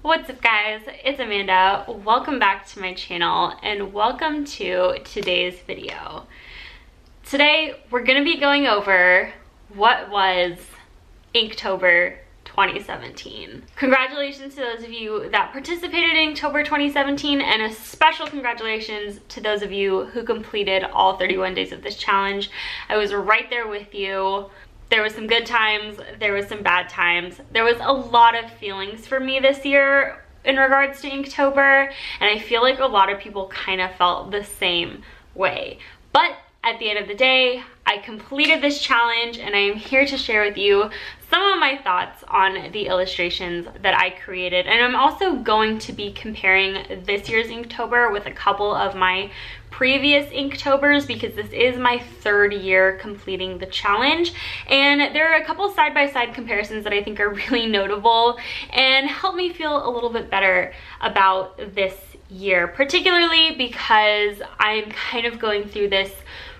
What's up guys, it's Amanda. Welcome back to my channel and welcome to today's video. Today we're gonna be going over what was Inktober 2017. Congratulations to those of you that participated in Inktober 2017 and a special congratulations to those of you who completed all 31 days of this challenge. I was right there with you. There was some good times, there was some bad times. There was a lot of feelings for me this year in regards to Inktober, and I feel like a lot of people kind of felt the same way. But at the end of the day, I completed this challenge and I am here to share with you some of my thoughts on the illustrations that I created. And I'm also going to be comparing this year's Inktober with a couple of my previous Inktobers because this is my third year completing the challenge. And there are a couple side-by-side comparisons that I think are really notable and help me feel a little bit better about this year, particularly because I'm kind of going through this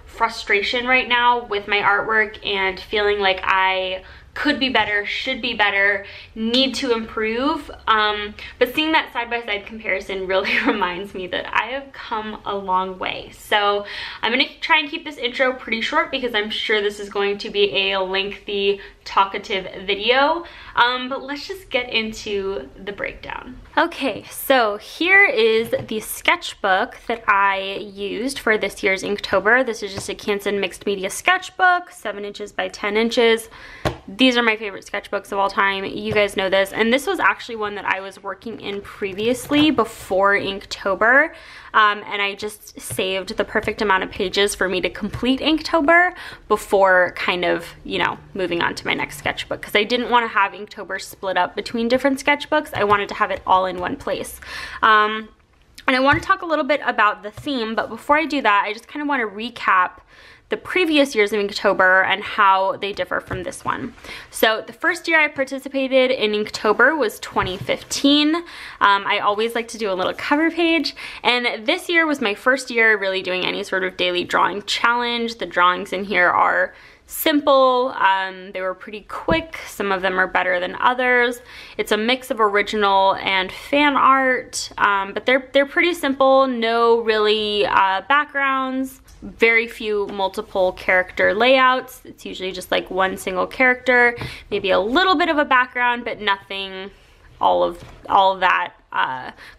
frustration right now with my artwork and feeling like I could be better, should be better, need to improve. But seeing that side-by-side comparison really reminds me that I have come a long way. So I'm gonna try and keep this intro pretty short because I'm sure this is going to be a lengthy, talkative video. But let's just get into the breakdown. Okay, so here is the sketchbook that I used for this year's Inktober. This is just a Canson mixed media sketchbook, 7 inches by 10 inches. These are my favorite sketchbooks of all time. You guys know this. And this was actually one that I was working in previously before Inktober. And I just saved the perfect amount of pages for me to complete Inktober before kind of, you know, moving on to my next sketchbook. Because I didn't want to have Inktober split up between different sketchbooks. I wanted to have it all in one place. And I want to talk a little bit about the theme, but before I do that, I just kind of want to recap the previous years of Inktober and how they differ from this one. So the first year I participated in Inktober was 2015. I always like to do a little cover page, and this year was my first year really doing any sort of daily drawing challenge. The drawings in here are simple, they were pretty quick, some of them are better than others. It's a mix of original and fan art, but they're pretty simple, no really backgrounds, very few multiple character layouts. It's usually just like one single character, maybe a little bit of a background, but nothing all of that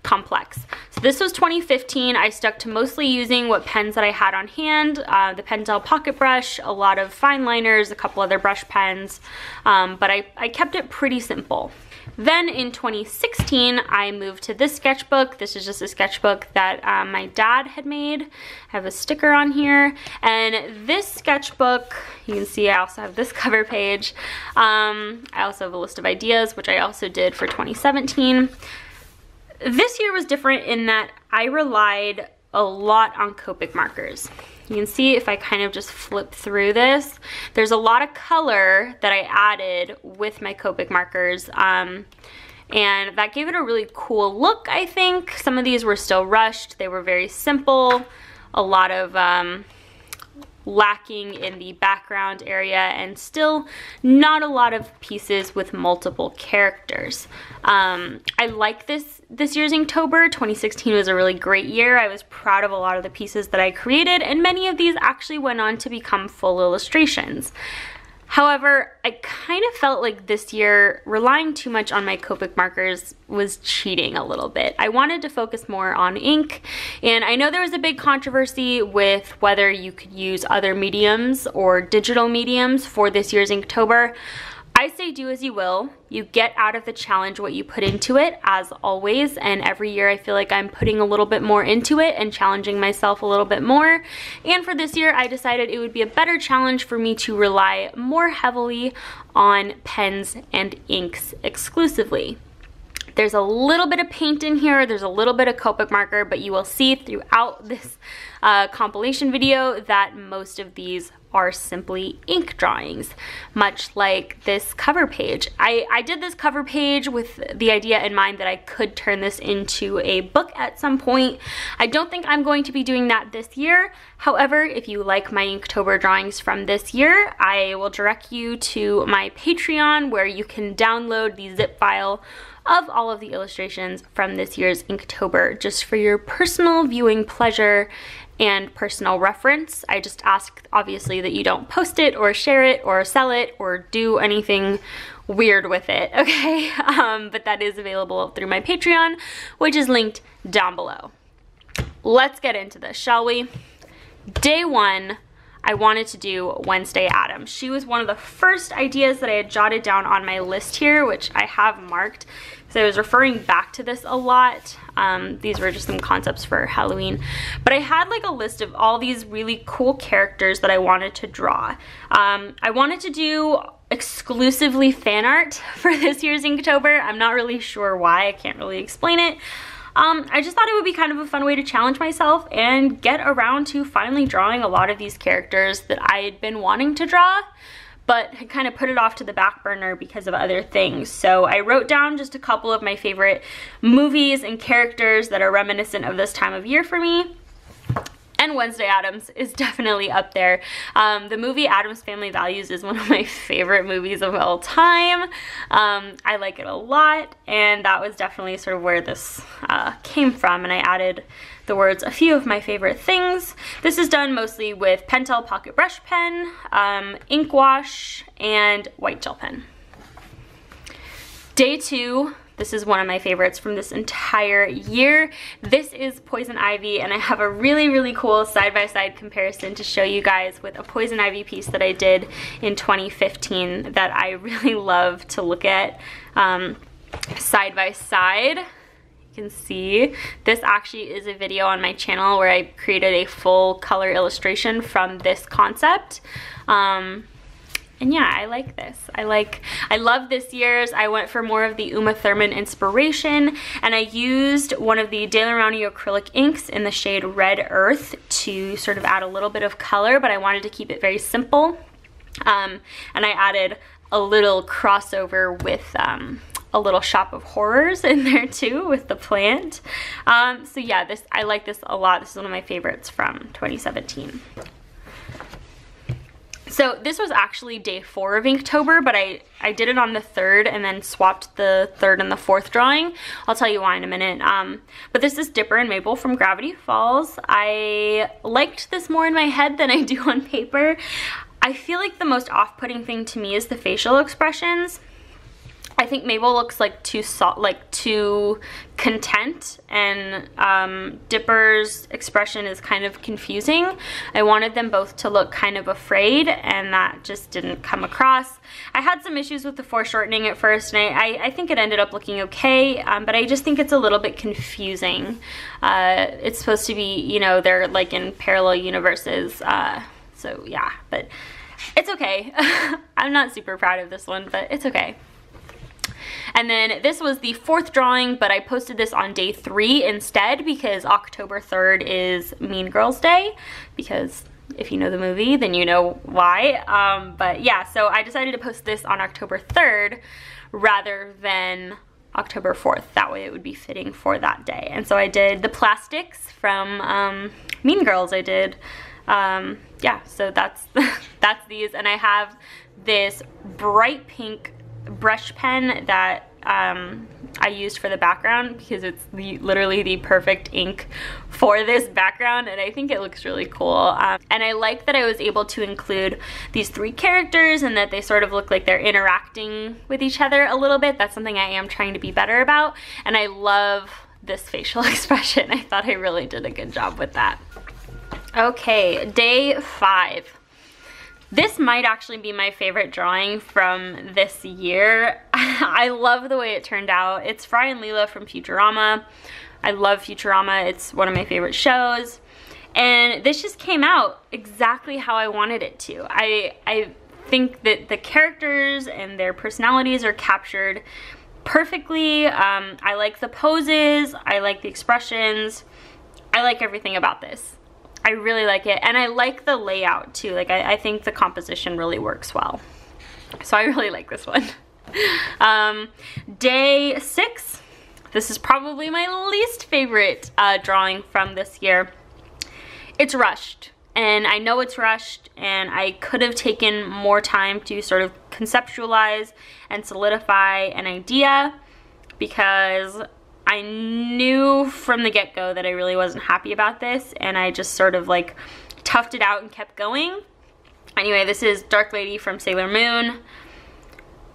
complex. So this was 2015. I stuck to mostly using what pens that I had on hand, the Pentel Pocket Brush, a lot of fine liners, a couple other brush pens, but I kept it pretty simple. Then in 2016, I moved to this sketchbook. This is just a sketchbook that my dad had made. I have a sticker on here. And this sketchbook, you can see I also have this cover page. I also have a list of ideas, which I also did for 2017. This year was different in that I relied a lot on Copic markers. You can see if I kind of just flip through this, there's a lot of color that I added with my Copic markers, and that gave it a really cool look, I think. Some of these were still rushed, they were very simple, a lot of lacking in the background area, and still not a lot of pieces with multiple characters. I like this year's Inktober. 2016 was a really great year. I was proud of a lot of the pieces that I created, and many of these actually went on to become full illustrations. However, I kind of felt like this year relying too much on my Copic markers was cheating a little bit. I wanted to focus more on ink, and I know there was a big controversy with whether you could use other mediums or digital mediums for this year's Inktober. I say do as you will. You get out of the challenge what you put into it, as always, and every year I feel like I'm putting a little bit more into it and challenging myself a little bit more. And for this year, I decided it would be a better challenge for me to rely more heavily on pens and inks exclusively. There's a little bit of paint in here, there's a little bit of Copic marker, but you will see throughout this compilation video that most of these are simply ink drawings, much like this cover page. I did this cover page with the idea in mind that I could turn this into a book at some point. I don't think I'm going to be doing that this year. However, if you like my Inktober drawings from this year, I will direct you to my Patreon where you can download the zip file of all of the illustrations from this year's Inktober, just for your personal viewing pleasure and personal reference. I just ask, obviously, that you don't post it or share it or sell it or do anything weird with it, okay? But that is available through my Patreon, which is linked down below. Let's get into this, shall we? Day one, I wanted to do Wednesday Addams. She was one of the first ideas that I had jotted down on my list here, which I have marked. So I was referring back to this a lot. These were just some concepts for Halloween. But I had like a list of all these really cool characters that I wanted to draw. I wanted to do exclusively fan art for this year's Inktober. I'm not really sure why, I can't really explain it. I just thought it would be kind of a fun way to challenge myself and get around to finally drawing a lot of these characters that I had been wanting to draw, but had kind of put it off to the back burner because of other things. So I wrote down just a couple of my favorite movies and characters that are reminiscent of this time of year for me. And Wednesday Addams is definitely up there. The movie Addams Family Values is one of my favorite movies of all time. I like it a lot, and that was definitely sort of where this came from, and I added the words "a few of my favorite things." This is done mostly with Pentel Pocket Brush Pen, ink wash, and white gel pen. Day two. This is one of my favorites from this entire year. This is Poison Ivy, and I have a really, really cool side-by-side comparison to show you guys with a Poison Ivy piece that I did in 2015 that I really love to look at side by side. You can see this actually is a video on my channel where I created a full color illustration from this concept. And yeah, I like this. I love this year's. I went for more of the Uma Thurman inspiration, and I used one of the Daler Rowney acrylic inks in the shade Red Earth to sort of add a little bit of color, but I wanted to keep it very simple. And I added a little crossover with a little Shop of Horrors in there too with the plant. So yeah, I like this a lot. This is one of my favorites from 2017. So this was actually day 4 of Inktober, but I did it on the 3rd and then swapped the 3rd and the 4th drawing. I'll tell you why in a minute. But this is Dipper and Mabel from Gravity Falls. I liked this more in my head than I do on paper. I feel like the most off-putting thing to me is the facial expressions. I think Mabel looks like too content, and Dipper's expression is kind of confusing. I wanted them both to look kind of afraid, and that just didn't come across. I had some issues with the foreshortening at first, and I think it ended up looking okay, but I just think it's a little bit confusing. It's supposed to be, you know, they're like in parallel universes, so yeah, but it's okay. I'm not super proud of this one, but it's okay. And then this was the 4th drawing, but I posted this on day 3 instead because October 3rd is Mean Girls Day, because if you know the movie, then you know why. But yeah, so I decided to post this on October 3rd rather than October 4th. That way it would be fitting for that day. And so I did the plastics from Mean Girls. I did, yeah, so that's these. And I have this bright pink brush pen that I used for the background because it's literally the perfect ink for this background, and I think it looks really cool. And I like that I was able to include these 3 characters and that they sort of look like they're interacting with each other a little bit. That's something I am trying to be better about, and I love this facial expression. I thought I really did a good job with that. Okay, day 5. This might actually be my favorite drawing from this year. I love the way it turned out. It's Fry and Leela from Futurama. I love Futurama. It's one of my favorite shows. And this just came out exactly how I wanted it to. I think that the characters and their personalities are captured perfectly. I like the poses. I like the expressions. I like everything about this. I really like it, and I like the layout too. Like I think the composition really works well. So I really like this one. Day 6. This is probably my least favorite drawing from this year. It's rushed, and I know it's rushed, and I could have taken more time to sort of conceptualize and solidify an idea, because I knew from the get-go that I really wasn't happy about this, and I just sort of like toughed it out and kept going. Anyway, this is Dark Lady from Sailor Moon.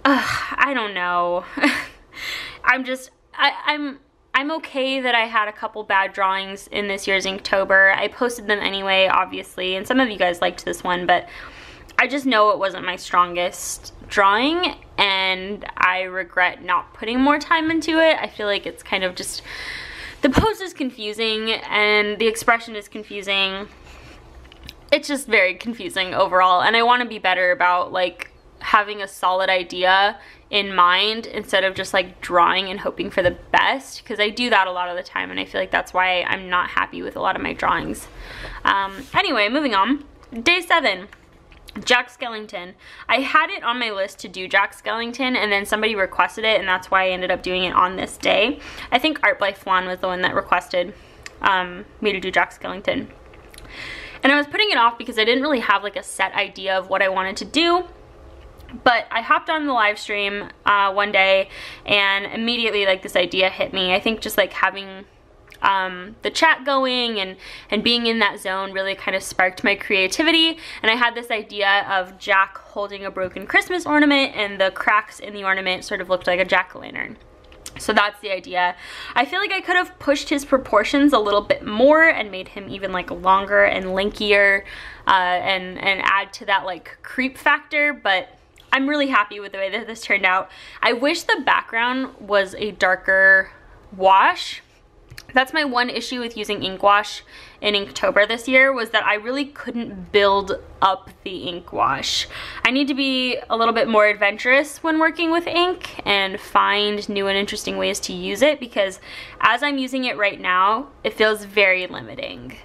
I don't know. I'm okay that I had a couple bad drawings in this year's Inktober. I posted them anyway, obviously, and some of you guys liked this one, but I just know it wasn't my strongest drawing, and I regret not putting more time into it. I feel like it's kind of just, the pose is confusing and the expression is confusing. It's just very confusing overall, and I want to be better about like having a solid idea in mind instead of just like drawing and hoping for the best, because I do that a lot of the time, and I feel like that's why I'm not happy with a lot of my drawings. Anyway, moving on. Day 7, Jack Skellington. I had it on my list to do Jack Skellington, and then somebody requested it, and that's why I ended up doing it on this day. I think Art by Flan was the one that requested me to do Jack Skellington. And I was putting it off because I didn't really have like a set idea of what I wanted to do. But I hopped on the live stream one day, and immediately like this idea hit me. I think just like having the chat going and being in that zone really kind of sparked my creativity, and I had this idea of Jack holding a broken Christmas ornament, and the cracks in the ornament sort of looked like a jack-o'-lantern. So that's the idea. I feel like I could have pushed his proportions a little bit more and made him even like longer and lankier and add to that like creep factor, but I'm really happy with the way that this turned out. I wish the background was a darker wash. That's my one issue with using ink wash in Inktober this year, was that I really couldn't build up the ink wash. I need to be a little bit more adventurous when working with ink and find new and interesting ways to use it, because as I'm using it right now, it feels very limiting.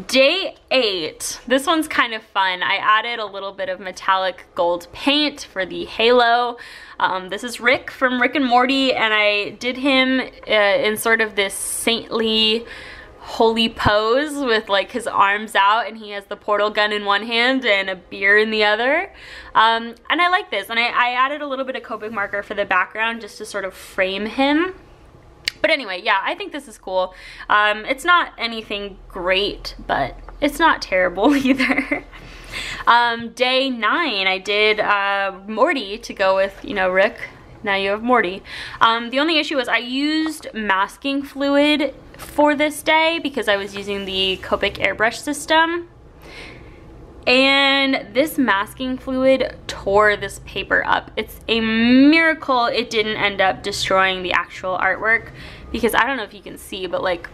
Day 8, this one's kind of fun. I added a little bit of metallic gold paint for the halo. This is Rick from Rick and Morty, and I did him in sort of this saintly, holy pose with like his arms out, and he has the portal gun in one hand and a beer in the other. And I like this, and I added a little bit of Copic marker for the background just to sort of frame him. But anyway, yeah, I think this is cool. It's not anything great, but it's not terrible either. Day 9, I did Morty to go with, you know, Rick. Now you have Morty. The only issue was I used masking fluid for this day because I was using the Copic airbrush system. And this masking fluid tore this paper up. It's a miracle it didn't end up destroying the actual artwork, because I don't know if you can see, but like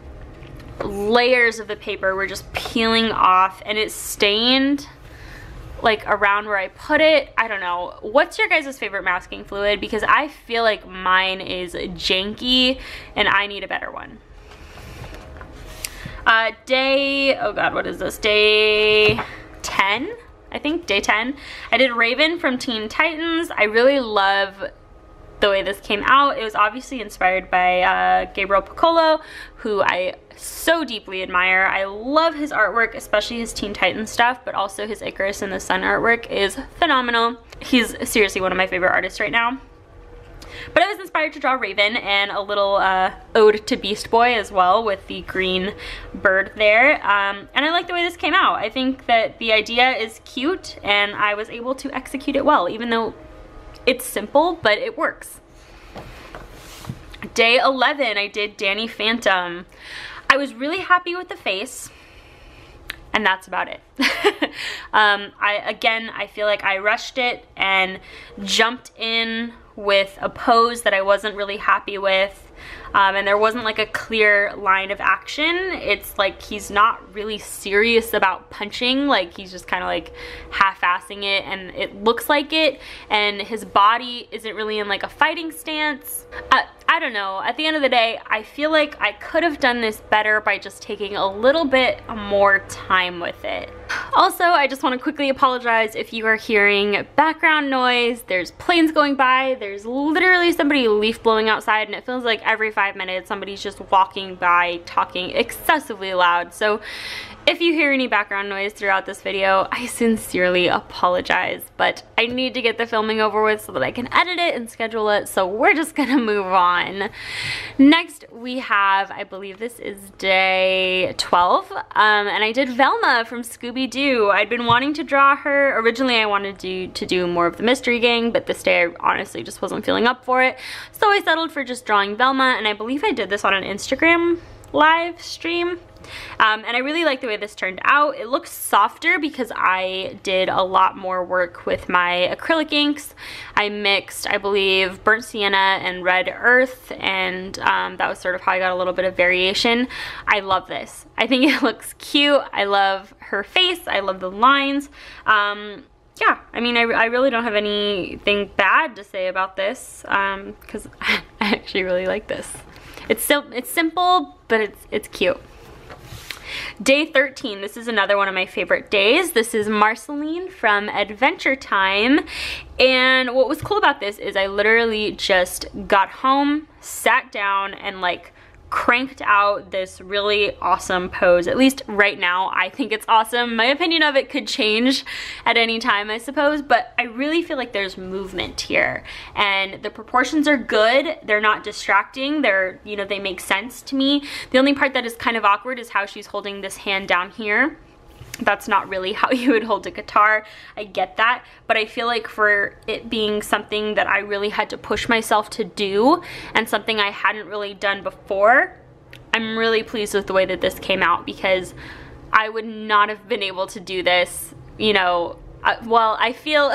layers of the paper were just peeling off, and it stained like around where I put it. I don't know. What's your guys' favorite masking fluid? Because I feel like mine is janky and I need a better one. Oh god, what is this? Day 10, I think, day 10. I did Raven from Teen Titans. I really love the way this came out. It was obviously inspired by Gabriel Piccolo, who I so deeply admire. I love his artwork, especially his Teen Titans stuff, but also his Icarus in the Sun artwork is phenomenal. He's seriously one of my favorite artists right now. But I was inspired to draw Raven, and a little ode to Beast Boy as well, with the green bird there. And I like the way this came out. I think that the idea is cute, and I was able to execute it well, even though it's simple, but it works. Day 11, I did Danny Phantom. I was really happy with the face, and that's about it. I feel like I rushed it and jumped in with a pose that I wasn't really happy with, and there wasn't like a clear line of action. It's like he's not really serious about punching, like he's just kind of like half-assing it, and it looks like it, and his body isn't really in like a fighting stance. I don't know, at the end of the day, I feel like I could have done this better by just taking a little bit more time with it. Also, I just want to quickly apologize if you are hearing background noise. There's planes going by, there's literally somebody leaf blowing outside, and it feels like every 5 minutes somebody's just walking by talking excessively loud. So if you hear any background noise throughout this video, I sincerely apologize, but I need to get the filming over with so that I can edit it and schedule it, so we're just gonna move on. Next, we have, I believe this is day 12, and I did Velma from Scooby-Doo. I'd been wanting to draw her. Originally, I wanted to do more of the Mystery Gang, but this day I honestly just wasn't feeling up for it, so I settled for just drawing Velma, and I believe I did this on an Instagram live stream. And I really like the way this turned out. It looks softer because I did a lot more work with my acrylic inks. I mixed, I believe, burnt sienna and red earth, and that was sort of how I got a little bit of variation. I love this. I think it looks cute. I love her face. I love the lines. Yeah, I mean, I really don't have anything bad to say about this because I actually really like this. It's simple, but it's cute. Day 13, this is another one of my favorite days. This is Marceline from Adventure Time. And what was cool about this is I literally just got home, sat down, and like cranked out this really awesome pose. At least right now, I think it's awesome. My opinion of it could change at any time, I suppose, but I really feel like there's movement here. And the proportions are good. They're not distracting. They're, you know, they make sense to me. The only part that is kind of awkward is how she's holding this hand down here. That's not really how you would hold a guitar. I get that, but I feel like for it being something that I really had to push myself to do and something I hadn't really done before, I'm really pleased with the way that this came out, because I would not have been able to do this, you know, well, I feel,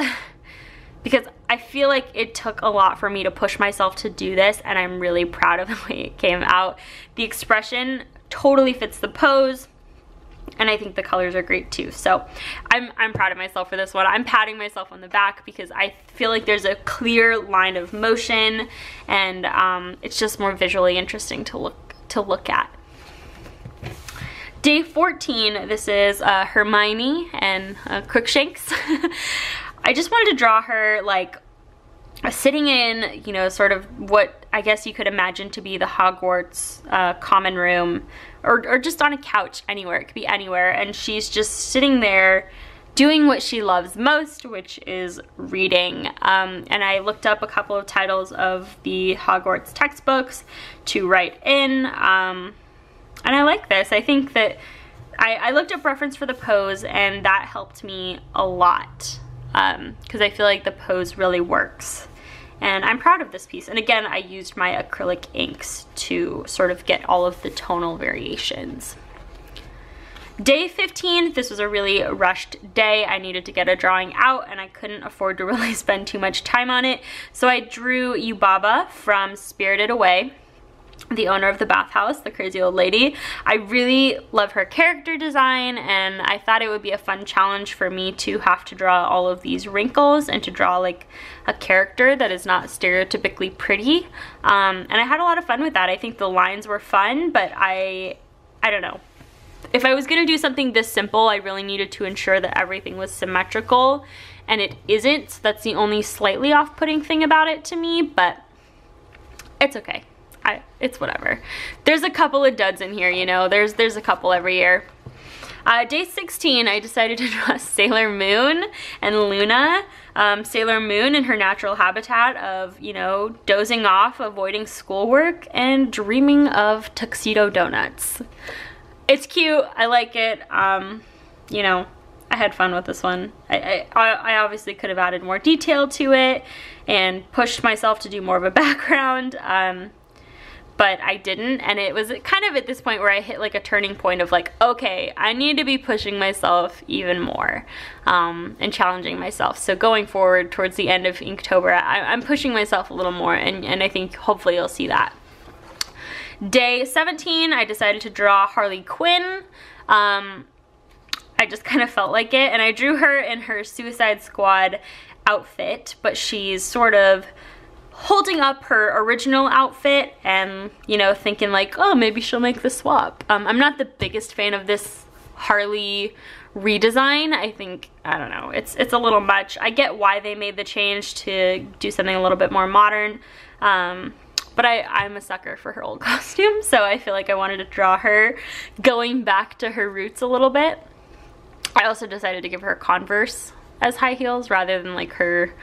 because I feel like it took a lot for me to push myself to do this, and I'm really proud of the way it came out. The expression totally fits the pose, and I think the colors are great too. So I'm proud of myself for this one. I'm patting myself on the back because I feel like there's a clear line of motion, and it's just more visually interesting to look at. Day 14, this is Hermione and Crookshanks. I just wanted to draw her like sitting in, you know, sort of what I guess you could imagine to be the Hogwarts common room, or just on a couch anywhere. It could be anywhere, and she's just sitting there doing what she loves most, which is reading. And I looked up a couple of titles of the Hogwarts textbooks to write in, and I like this. I think that I looked up reference for the pose, and that helped me a lot, because I feel like the pose really works. And I'm proud of this piece. And again, I used my acrylic inks to sort of get all of the tonal variations. Day 15, this was a really rushed day. I needed to get a drawing out, and I couldn't afford to really spend too much time on it. So I drew Yubaba from Spirited Away, the owner of the bathhouse, the crazy old lady. I really love her character design, and I thought it would be a fun challenge for me to have to draw all of these wrinkles and to draw like a character that is not stereotypically pretty. And I had a lot of fun with that. I think the lines were fun, but I don't know. If I was gonna do something this simple, I really needed to ensure that everything was symmetrical, and it isn't. So that's the only slightly off-putting thing about it to me, but it's okay. It's whatever. There's a couple of duds in here, you know. There's a couple every year. Day 16, I decided to draw Sailor Moon and Luna. Sailor Moon in her natural habitat of, you know, dozing off, avoiding schoolwork, and dreaming of tuxedo donuts. It's cute. I like it. You know, I had fun with this one. I obviously could have added more detail to it and pushed myself to do more of a background. But I didn't, and it was kind of at this point where I hit like a turning point of like, okay, I need to be pushing myself even more, and challenging myself. So going forward towards the end of Inktober, I'm pushing myself a little more, and I think hopefully you'll see that. Day 17, I decided to draw Harley Quinn. I just kind of felt like it, and I drew her in her Suicide Squad outfit, but she's sort of holding up her original outfit and, you know, thinking like, oh, maybe she'll make the swap. I'm not the biggest fan of this Harley redesign. I think, I don't know, it's a little much. I get why they made the change to do something a little bit more modern, but I'm a sucker for her old costume, so I feel like I wanted to draw her going back to her roots a little bit. I also decided to give her Converse as high heels rather than like her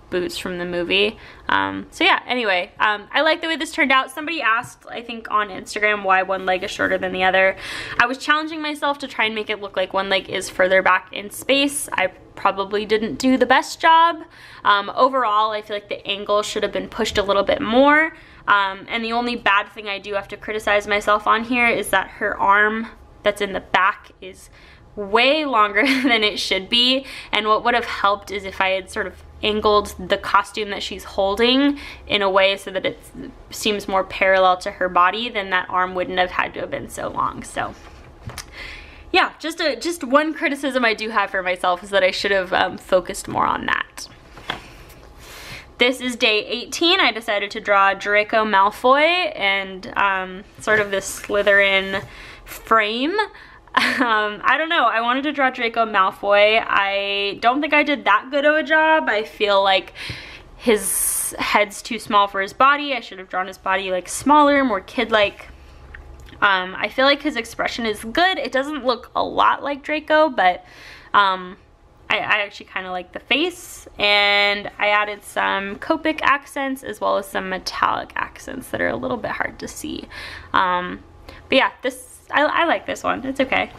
boots from the movie. So yeah, anyway, I like the way this turned out. Somebody asked, I think on Instagram, why one leg is shorter than the other. I was challenging myself to try and make it look like one leg is further back in space. I probably didn't do the best job. Overall, I feel like the angle should have been pushed a little bit more. And the only bad thing I do have to criticize myself on here is that her arm that's in the back is way longer than it should be. And what would have helped is if I had sort of angled the costume that she's holding in a way so that it seems more parallel to her body, then that arm wouldn't have had to have been so long. So yeah, just one criticism I do have for myself is that I should have focused more on that. This is day 18. I decided to draw Draco Malfoy and sort of this Slytherin frame. I don't know, I wanted to draw Draco Malfoy. I don't think I did that good of a job. I feel like his head's too small for his body. I should have drawn his body like smaller, more kid-like. I feel like his expression is good. It doesn't look a lot like Draco, but I actually kind of like the face, and I added some Copic accents as well as some metallic accents that are a little bit hard to see. But yeah, I like this one. It's okay.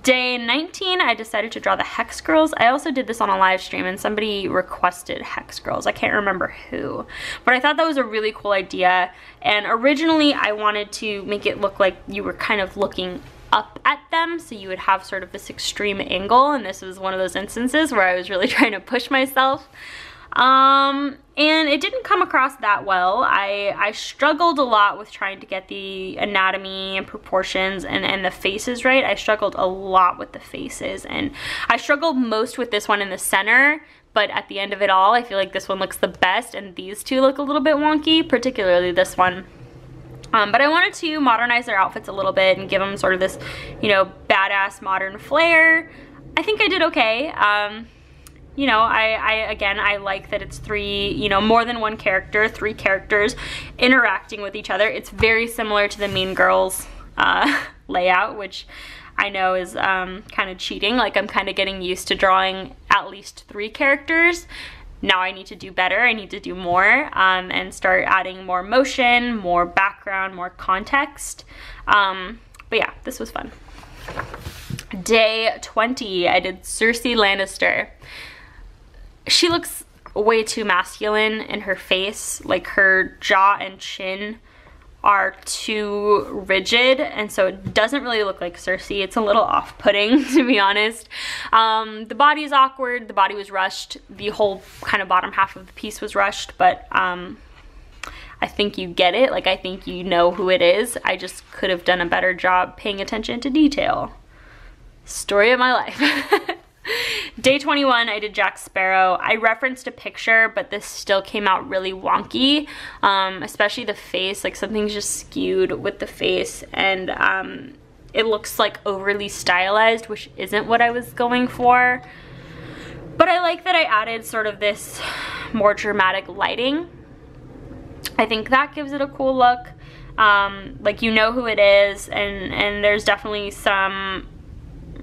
Day 19, I decided to draw the Hex Girls. I also did this on a live stream and somebody requested Hex Girls. I can't remember who, but I thought that was a really cool idea. And originally I wanted to make it look like you were kind of looking up at them, so you would have sort of this extreme angle, and this was one of those instances where I was really trying to push myself. And it didn't come across that well. I struggled a lot with trying to get the anatomy and proportions and the faces right. I struggled a lot with the faces, and I struggled most with this one in the center, but at the end of it all, I feel like this one looks the best, and these two look a little bit wonky, particularly this one. But I wanted to modernize their outfits a little bit and give them sort of this, you know, badass modern flair. I think I did okay. You know, I like that it's more than one character, 3 characters interacting with each other. It's very similar to the Mean Girls layout, which I know is kind of cheating. Like, I'm kind of getting used to drawing at least 3 characters. Now I need to do better. I need to do more and start adding more motion, more background, more context. But yeah, this was fun. Day 20, I did Cersei Lannister. She looks way too masculine in her face. Like, her jaw and chin are too rigid, and so it doesn't really look like Cersei. It's a little off-putting, to be honest. The body is awkward. The body was rushed. The whole kind of bottom half of the piece was rushed, but I think you get it. Like, I think you know who it is. I just could have done a better job paying attention to detail. Story of my life. Day 21, I did Jack Sparrow. I referenced a picture, but this still came out really wonky, especially the face. Like, something's just skewed with the face, and it looks like overly stylized, which isn't what I was going for. But I like that I added sort of this more dramatic lighting. I think that gives it a cool look. Like, you know who it is, and there's definitely some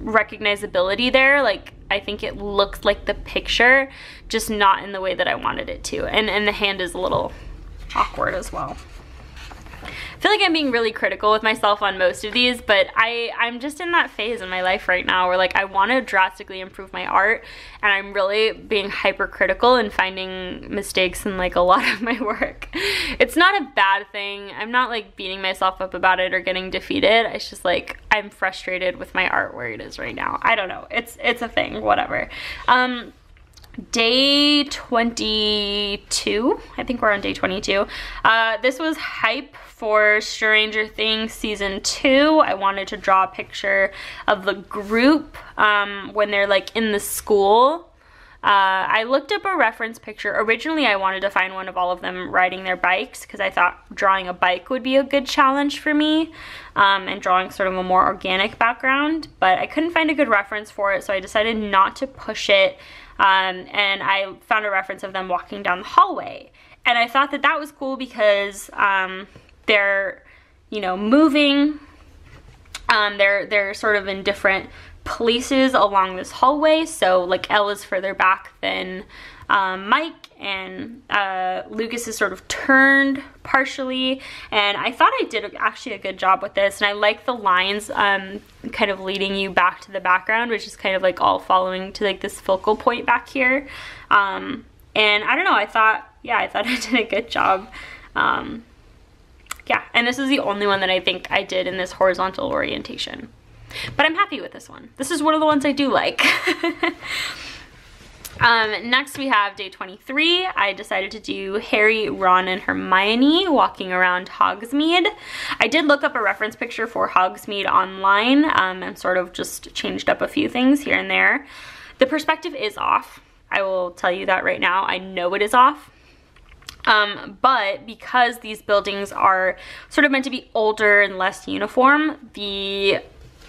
recognizability there. Like, I think it looks like the picture, just not in the way that I wanted it to. And the hand is a little awkward as well. I feel like I'm being really critical with myself on most of these, but I'm just in that phase in my life right now where, like, I want to drastically improve my art, and I'm really being hypercritical and finding mistakes in, like, a lot of my work. It's not a bad thing. I'm not, like, beating myself up about it or getting defeated. It's just, like, I'm frustrated with my art where it is right now. I don't know. It's a thing, whatever. Day 22, I think we're on day 22. This was hype for Stranger Things season 2. I wanted to draw a picture of the group when they're, like, in the school. I looked up a reference picture. Originally, I wanted to find one of all of them riding their bikes because I thought drawing a bike would be a good challenge for me, and drawing sort of a more organic background, but I couldn't find a good reference for it, so I decided not to push it, and I found a reference of them walking down the hallway. And I thought that that was cool because they're, you know, moving. They're sort of in different places along this hallway. So like Elle is further back than Mike, and Lucas is sort of turned partially. And I thought I did actually a good job with this. And I like the lines kind of leading you back to the background, which is kind of like all following to like this focal point back here. And I don't know, I thought I did a good job. Yeah, and this is the only one that I think I did in this horizontal orientation. But I'm happy with this one. This is one of the ones I do like. Next we have day 23. I decided to do Harry, Ron, and Hermione walking around Hogsmeade. I did look up a reference picture for Hogsmeade online, and sort of just changed up a few things here and there. The perspective is off. I will tell you that right now. I know it is off. But because these buildings are sort of meant to be older and less uniform, the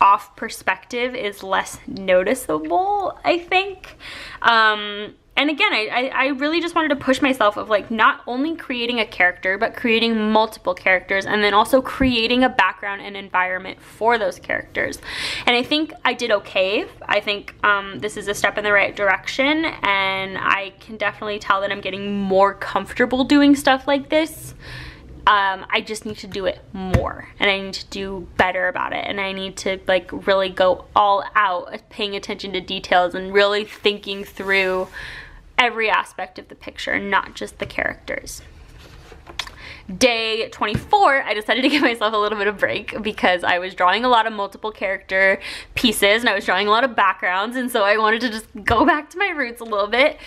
off perspective is less noticeable, I think. And again, I really just wanted to push myself of like not only creating a character, but creating multiple characters, and then also creating a background and environment for those characters. And I think I did okay. I think this is a step in the right direction, and I can definitely tell that I'm getting more comfortable doing stuff like this. I just need to do it more, and I need to do better about it, and I need to like really go all out paying attention to details and really thinking through every aspect of the picture, not just the characters. Day 24, I decided to give myself a little bit of break because I was drawing a lot of multiple character pieces and I was drawing a lot of backgrounds, and so I wanted to just go back to my roots a little bit.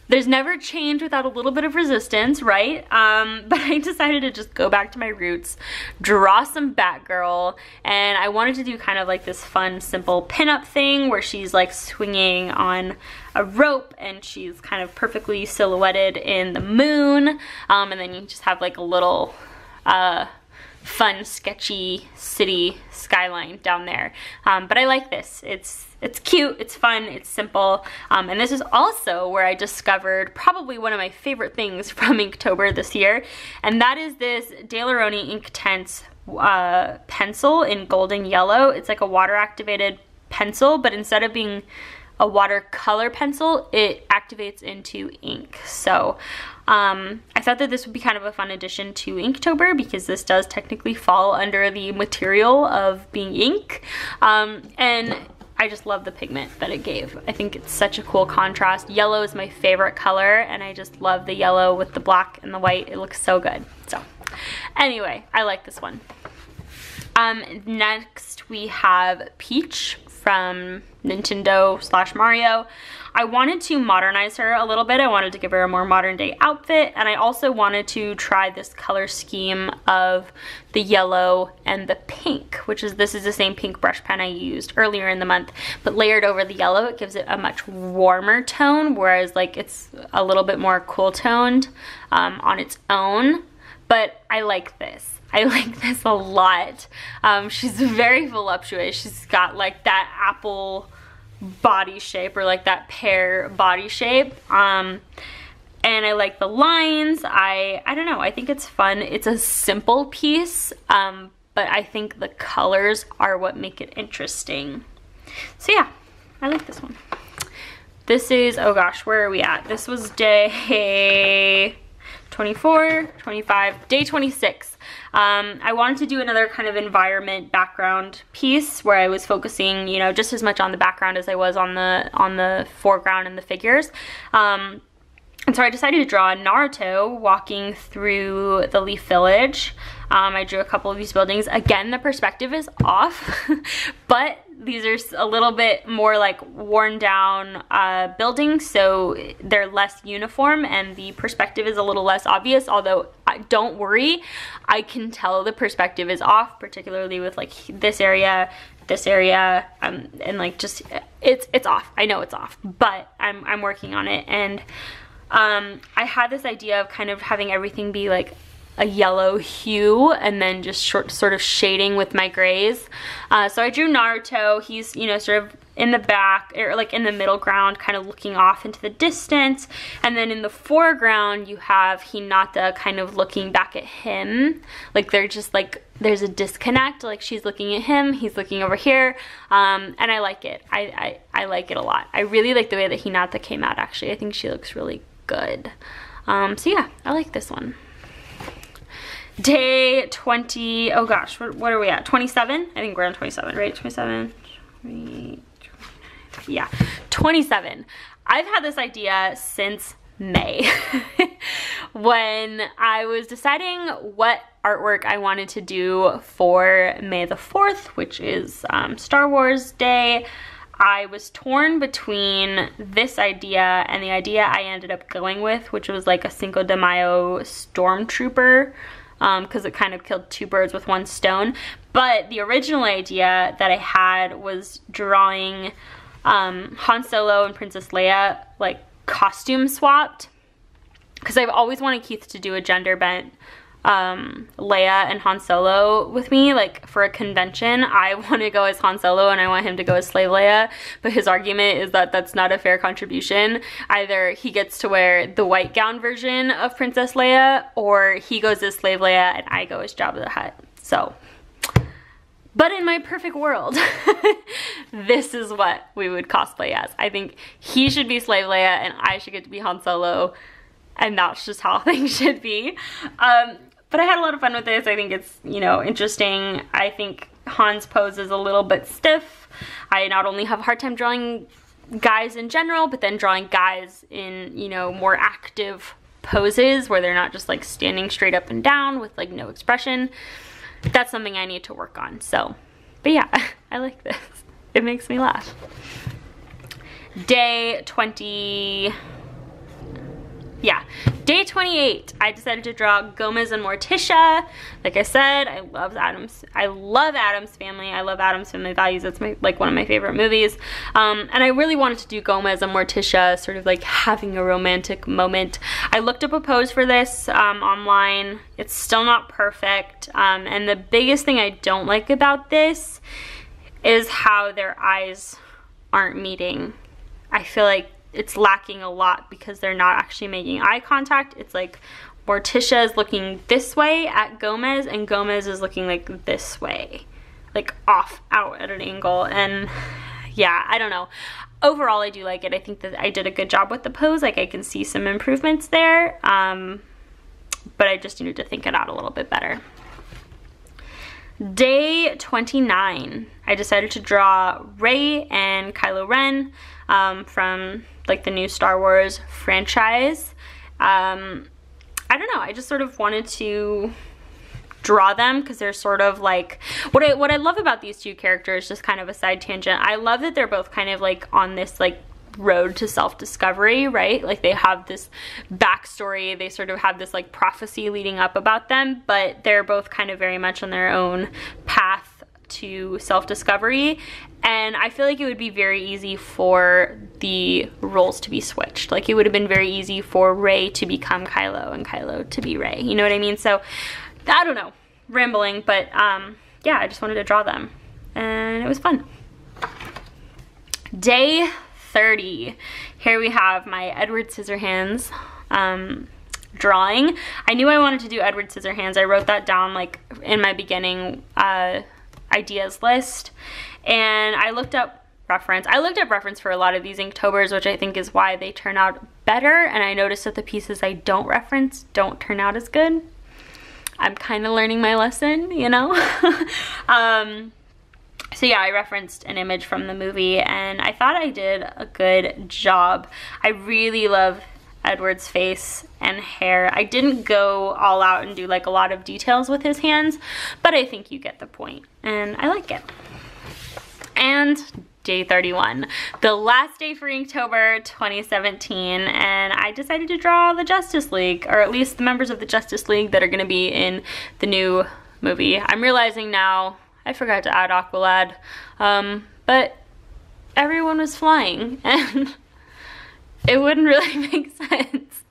There's never change without a little bit of resistance, right? But I decided to just go back to my roots, draw some Batgirl, and I wanted to do kind of like this fun, simple pinup thing where she's like swinging on a rope and she's kind of perfectly silhouetted in the moon, and then you just have like a little fun, sketchy city skyline down there. But I like this. It's cute, it's fun, it's simple, and this is also where I discovered probably one of my favorite things from Inktober this year, and that is this Daler-Rowney Inktense pencil in golden yellow. It's like a water activated pencil, but instead of being a watercolor pencil, it activates into ink. So I thought that this would be kind of a fun addition to Inktober because this does technically fall under the material of being ink, and I just love the pigment that it gave. I think it's such a cool contrast. Yellow is my favorite color, and I just love the yellow with the black and the white. It looks so good. So anyway, I like this one. Next we have Peach from Nintendo/Mario. I wanted to modernize her a little bit. I wanted to give her a more modern day outfit, and I also wanted to try this color scheme of the yellow and the pink, which is, this is the same pink brush pen I used earlier in the month, but layered over the yellow, it gives it a much warmer tone, whereas like it's a little bit more cool toned on its own. But I like this. I like this a lot. She's very voluptuous. She's got like that apple body shape, or like that pear body shape, and I like the lines. I don't know, I think it's fun. It's a simple piece, but I think the colors are what make it interesting. So yeah, I like this one. This is, oh gosh, where are we at? This was day 24, 25, day 26. I wanted to do another kind of environment background piece where I was focusing, you know, just as much on the background as I was on the foreground and the figures. And so I decided to draw Naruto walking through the Leaf Village. I drew a couple of these buildings. Again, the perspective is off, but these are a little bit more like worn down buildings, so they're less uniform and the perspective is a little less obvious, although don't worry. I can tell the perspective is off, particularly with like this area, and like just, it's off. I know it's off, but I'm working on it. And I had this idea of kind of having everything be like a yellow hue and then just sort of shading with my grays. So I drew Naruto. He's, you know, sort of in the back, or like in the middle ground, kind of looking off into the distance. And then in the foreground, you have Hinata kind of looking back at him. Like they're just like, there's a disconnect. Like she's looking at him, he's looking over here. And I like it. I like it a lot. I really like the way that Hinata came out, actually. I think she looks really good. So yeah, I like this one. Day 20, oh gosh, what are we at? 27? I think we're on 27, right? 27, 20, yeah, 27. I've had this idea since May when I was deciding what artwork I wanted to do for May the 4th, which is Star Wars Day. I was torn between this idea and the idea I ended up going with, which was like a Cinco de Mayo stormtrooper, because it kind of killed two birds with one stone. But the original idea that I had was drawing Han Solo and Princess Leia like costume swapped, because I've always wanted Keith to do a gender bent Leia and Han Solo with me, like for a convention. I want to go as Han Solo and I want him to go as Slave Leia, but his argument is that that's not a fair contribution. Either he gets to wear the white gown version of Princess Leia, or he goes as Slave Leia and I go as Jabba the Hutt. So, but in my perfect world, this is what we would cosplay as. I think he should be Slave Leia and I should get to be Han Solo, and that's just how things should be. But I had a lot of fun with this. I think it's, you know, interesting. I think Han's pose is a little bit stiff. I not only have a hard time drawing guys in general, but then drawing guys in, you know, more active poses where they're not just like standing straight up and down with like no expression. That's something I need to work on. So, but yeah, I like this. It makes me laugh. Day 20... yeah, day 28, I decided to draw Gomez and Morticia. Like I said, I love Addams Family. I love Addams Family Values. It's like one of my favorite movies. And I really wanted to do Gomez and Morticia sort of like having a romantic moment. I looked up a pose for this online. It's still not perfect. And the biggest thing I don't like about this is how their eyes aren't meeting. I feel like it's lacking a lot because they're not actually making eye contact. It's like Morticia is looking this way at Gomez and Gomez is looking like this way, like off out at an angle. And yeah, I don't know. Overall, I do like it. I think that I did a good job with the pose. Like I can see some improvements there, but I just needed to think it out a little bit better. Day 29, I decided to draw Rey and Kylo Ren from like the new Star Wars franchise. I don't know, I just sort of wanted to draw them because they're sort of like, what I love about these two characters, just kind of a side tangent, I love that they're both kind of like on this like road to self-discovery, right? Like they have this backstory, they sort of have this like prophecy leading up about them, but they're both kind of very much on their own path to self-discovery. And I feel like it would be very easy for the roles to be switched. Like it would have been very easy for Rey to become Kylo and Kylo to be Rey. You know what I mean? So I don't know, rambling, but yeah, I just wanted to draw them and it was fun. Day 30. Here we have my Edward Scissorhands drawing. I knew I wanted to do Edward Scissorhands. I wrote that down like in my beginning ideas list, and I looked up reference. I looked up reference for a lot of these Inktober's, which I think is why they turn out better, and I noticed that the pieces I don't reference don't turn out as good. I'm kind of learning my lesson, you know? So yeah, I referenced an image from the movie and I thought I did a good job. I really love Edward's face and hair. I didn't go all out and do like a lot of details with his hands, but I think you get the point and I like it. And day 31, the last day for Inktober 2017, and I decided to draw the Justice League, or at least the members of the Justice League that are going to be in the new movie. I'm realizing now I forgot to add Aqualad, but everyone was flying and it wouldn't really make sense.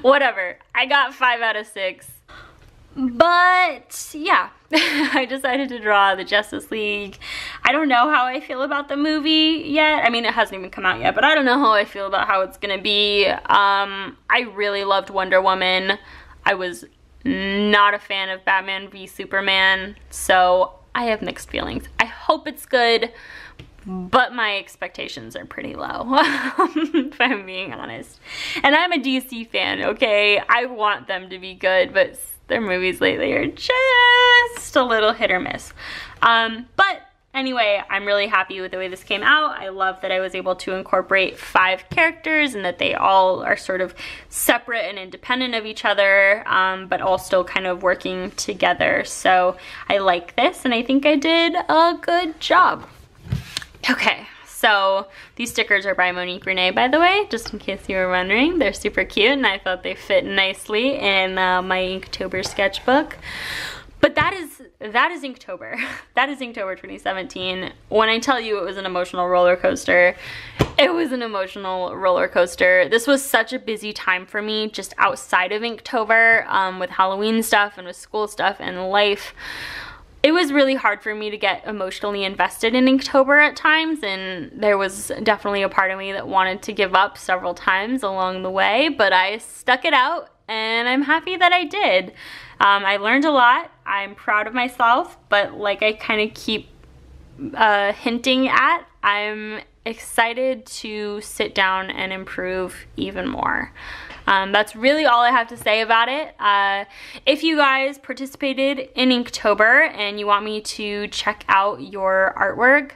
Whatever, I got 5 out of 6. But yeah, I decided to draw the Justice League. I don't know how I feel about the movie yet. I mean, it hasn't even come out yet, but I don't know how I feel about how it's gonna be. I really loved Wonder Woman. I was not a fan of Batman v Superman, so I have mixed feelings. I hope it's good, but my expectations are pretty low, if I'm being honest. And I'm a DC fan, okay? I want them to be good, but their movies lately are just a little hit or miss. But anyway, I'm really happy with the way this came out. I love that I was able to incorporate 5 characters and that they all are sort of separate and independent of each other, but all still kind of working together. So I like this, and I think I did a good job. Okay, so these stickers are by Monique Renee, by the way, just in case you were wondering. They're super cute, and I thought they fit nicely in my Inktober sketchbook. But that is Inktober. That is Inktober 2017. When I tell you it was an emotional roller coaster, it was an emotional roller coaster. This was such a busy time for me just outside of Inktober, with Halloween stuff and with school stuff and life. It was really hard for me to get emotionally invested in Inktober at times, and there was definitely a part of me that wanted to give up several times along the way, but I stuck it out, and I'm happy that I did. I learned a lot. I'm proud of myself, but like I kind of keep hinting at, I'm excited to sit down and improve even more. That's really all I have to say about it. If you guys participated in Inktober and you want me to check out your artwork,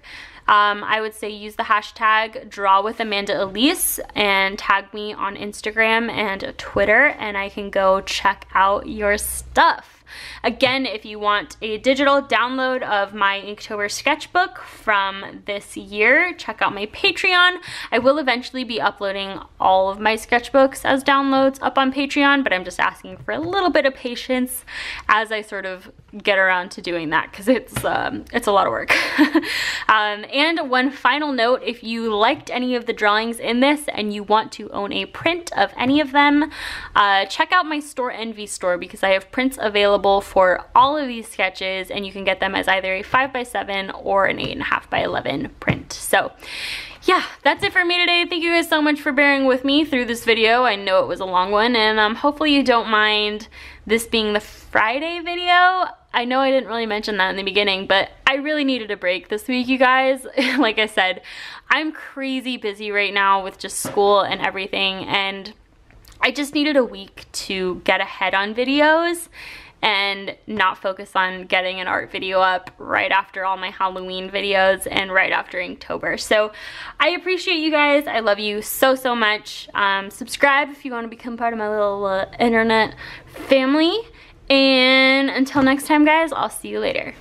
I would say use the hashtag DrawWithAmandaElise and tag me on Instagram and Twitter, and I can go check out your stuff. Again, if you want a digital download of my Inktober sketchbook from this year, check out my Patreon. I will eventually be uploading all of my sketchbooks as downloads up on Patreon, but I'm just asking for a little bit of patience as I sort of get around to doing that, because it's a lot of work. And one final note, if you liked any of the drawings in this and you want to own a print of any of them, check out my Store Envy store, because I have prints available for all of these sketches, and you can get them as either a 5x7 or an 8.5x11 print. So yeah, that's it for me today. Thank you guys so much for bearing with me through this video. I know it was a long one, and hopefully you don't mind this being the Friday video. I know I didn't really mention that in the beginning, but I really needed a break this week, you guys. Like I said, I'm crazy busy right now with just school and everything, and I just needed a week to get ahead on videos and not focus on getting an art video up right after all my Halloween videos and right after Inktober. So I appreciate you guys. I love you so, so much. Subscribe if you want to become part of my little internet family. And until next time, guys, I'll see you later.